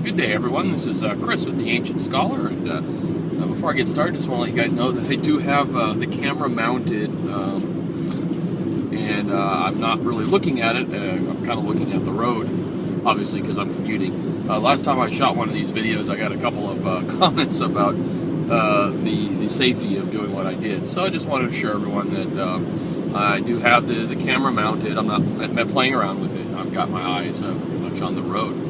Good day, everyone. This is Chris with the Ancient Scholar, and before I get started, I just want to let you guys know that I do have the camera mounted, and I'm not really looking at it. I'm kind of looking at the road, obviously, because I'm commuting. Last time I shot one of these videos, I got a couple of comments about the safety of doing what I did. So I just wanted to show everyone that I do have the camera mounted. I'm not playing around with it. I've got my eyes pretty much on the road.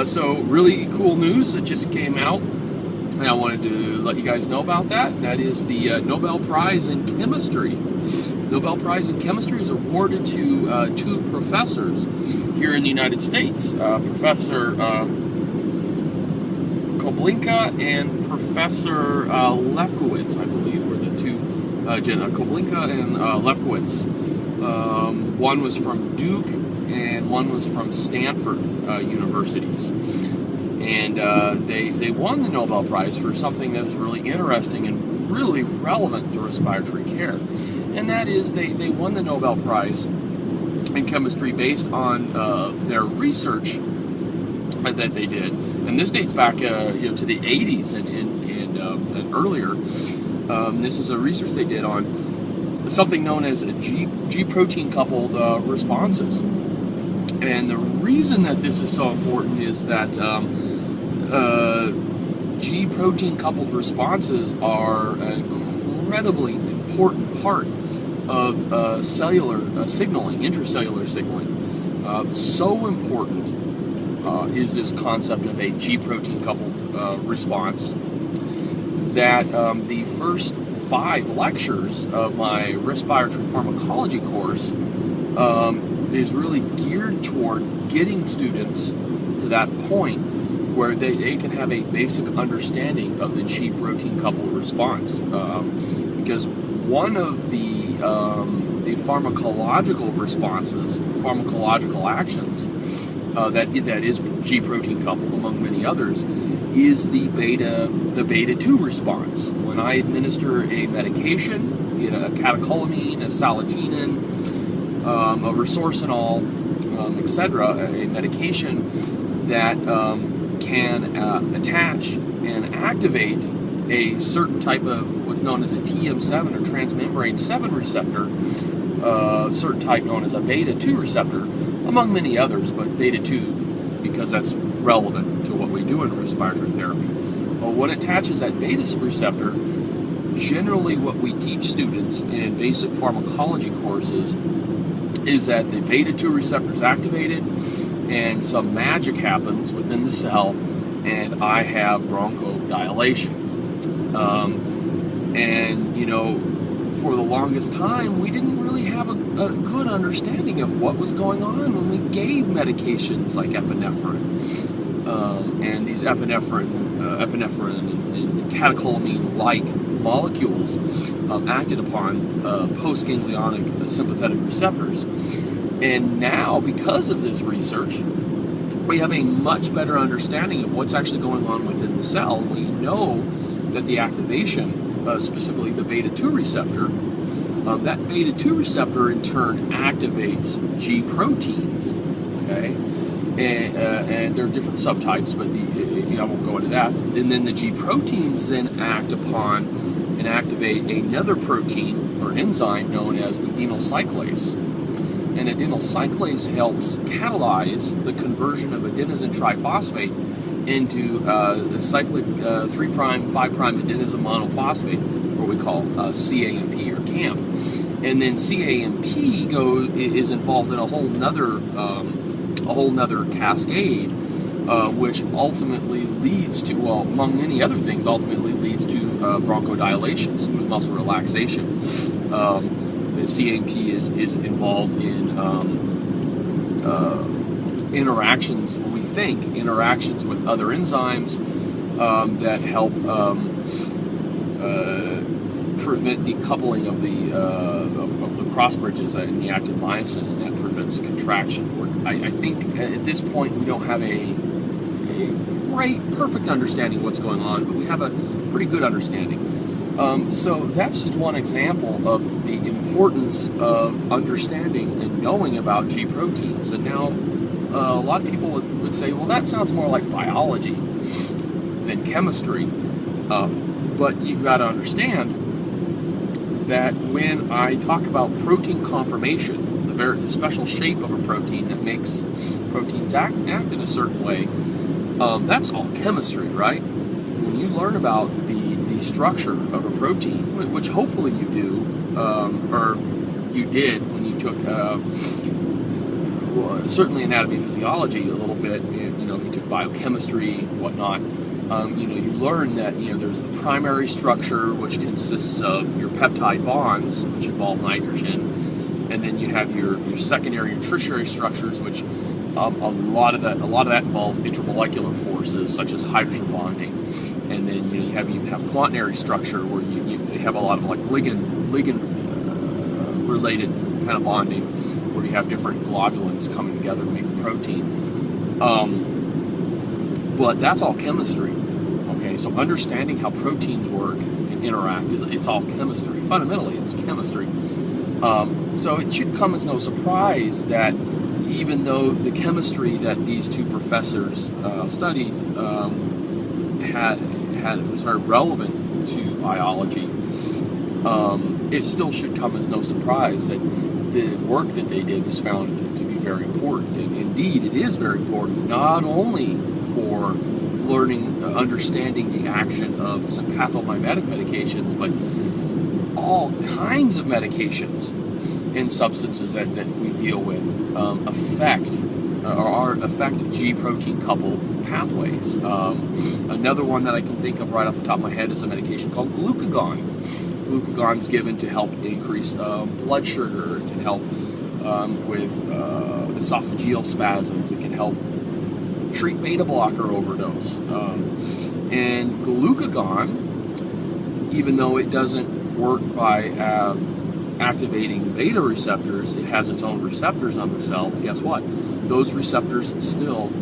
So really cool news that just came out, and I wanted to let you guys know about that, and that is the Nobel Prize in Chemistry. Nobel Prize in Chemistry is awarded to two professors here in the United States, Professor Koblinka and Professor Lefkowitz, I believe, were the two, Koblinka and Lefkowitz. One was from Duke and one was from Stanford universities. And they won the Nobel Prize for something that was really interesting and really relevant to respiratory care. And that is they won the Nobel Prize in chemistry based on their research that they did. And this dates back to the 80s and earlier. This is a research they did on something known as G protein coupled responses. And the reason that this is so important is that G protein coupled responses are an incredibly important part of cellular signaling, intracellular signaling. So important is this concept of a G protein coupled response that the first 5 lectures of my respiratory pharmacology course is really geared toward getting students to that point where they can have a basic understanding of the G protein coupled response. Because one of the pharmacological responses, pharmacological actions that is G protein coupled, among many others, is the beta 2 response. When I administer a medication, a catecholamine, a saliginin, a resorcinol, etc., a medication that can attach and activate a certain type of what's known as a TM7 or transmembrane 7 receptor, certain type known as a beta 2 receptor, among many others, but beta 2 because that's relevant to what we do in respiratory therapy. When it attaches that beta receptor, generally what we teach students in basic pharmacology courses is that the beta 2 receptor is activated and some magic happens within the cell and I have bronchodilation. And for the longest time we didn't really have a good understanding of what was going on when we gave medications like epinephrine. And these epinephrine and catecholamine-like molecules acted upon postganglionic sympathetic receptors. And now, because of this research, we have a much better understanding of what's actually going on within the cell. We know that the activation, specifically the beta 2 receptor, that beta 2 receptor in turn activates G proteins. Okay. And there are different subtypes, but I won't go into that. And then the G proteins then act upon and activate another protein or enzyme known as adenyl cyclase. And adenyl cyclase helps catalyze the conversion of adenosine triphosphate into the cyclic 3', 5' adenosine monophosphate, or we call CAMP or CAMP. And then CAMP is involved in a whole nother cascade, which ultimately leads to, well, among many other things, ultimately leads to bronchodilation, smooth muscle relaxation. The CAMP is involved in interactions with other enzymes that help prevent decoupling of the cross bridges in the actin myosin, and that prevents contraction. I think at this point we don't have a perfect understanding of what's going on, but we have a pretty good understanding. So that's just one example of the importance of understanding and knowing about G proteins. And now a lot of people would say, well, that sounds more like biology than chemistry. But you've got to understand that when I talk about protein conformation, the special shape of a protein that makes proteins act in a certain way, that's all chemistry, right? When you learn about the structure of a protein, which hopefully you do, or you did when you took well, certainly anatomy and physiology a little bit, if you took biochemistry and whatnot, you learn that, there's a primary structure which consists of your peptide bonds, which involve nitrogen, and then you have your secondary and tertiary structures, which a lot of that involve intramolecular forces such as hydrogen bonding, and then you even have quaternary structure where you have a lot of like ligand related kind of bonding, where you have different globulins coming together to make a protein. But that's all chemistry. Okay, so understanding how proteins work and interact it's all chemistry. Fundamentally, it's chemistry. So it should come as no surprise that even though the chemistry that these two professors studied was very relevant to biology, it still should come as no surprise that the work that they did was found to be very important. And indeed, it is very important, not only for understanding the action of some pathomimetic medications, but all kinds of medications and substances that we deal with affect G protein coupled pathways. Another one that I can think of right off the top of my head is a medication called glucagon. Glucagon is given to help increase blood sugar. It can help with esophageal spasms. It can help treat beta blocker overdose. And glucagon, even though it doesn't work by activating beta receptors, it has its own receptors on the cells. Guess what? Those receptors still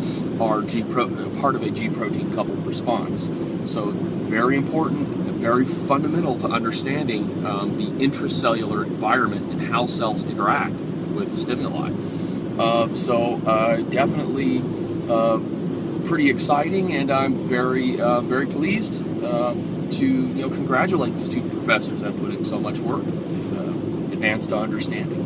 are part of a G protein coupled response. So very important, very fundamental to understanding the intracellular environment and how cells interact with stimuli. Definitely pretty exciting, and I'm very pleased to congratulate these two professors that put in so much work and advanced understanding.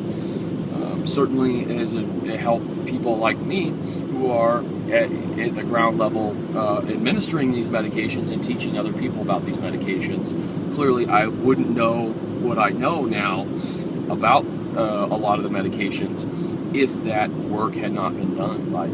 Certainly has helped people like me who are at the ground level administering these medications and teaching other people about these medications. Clearly, I wouldn't know what I know now about a lot of the medications if that work had not been done by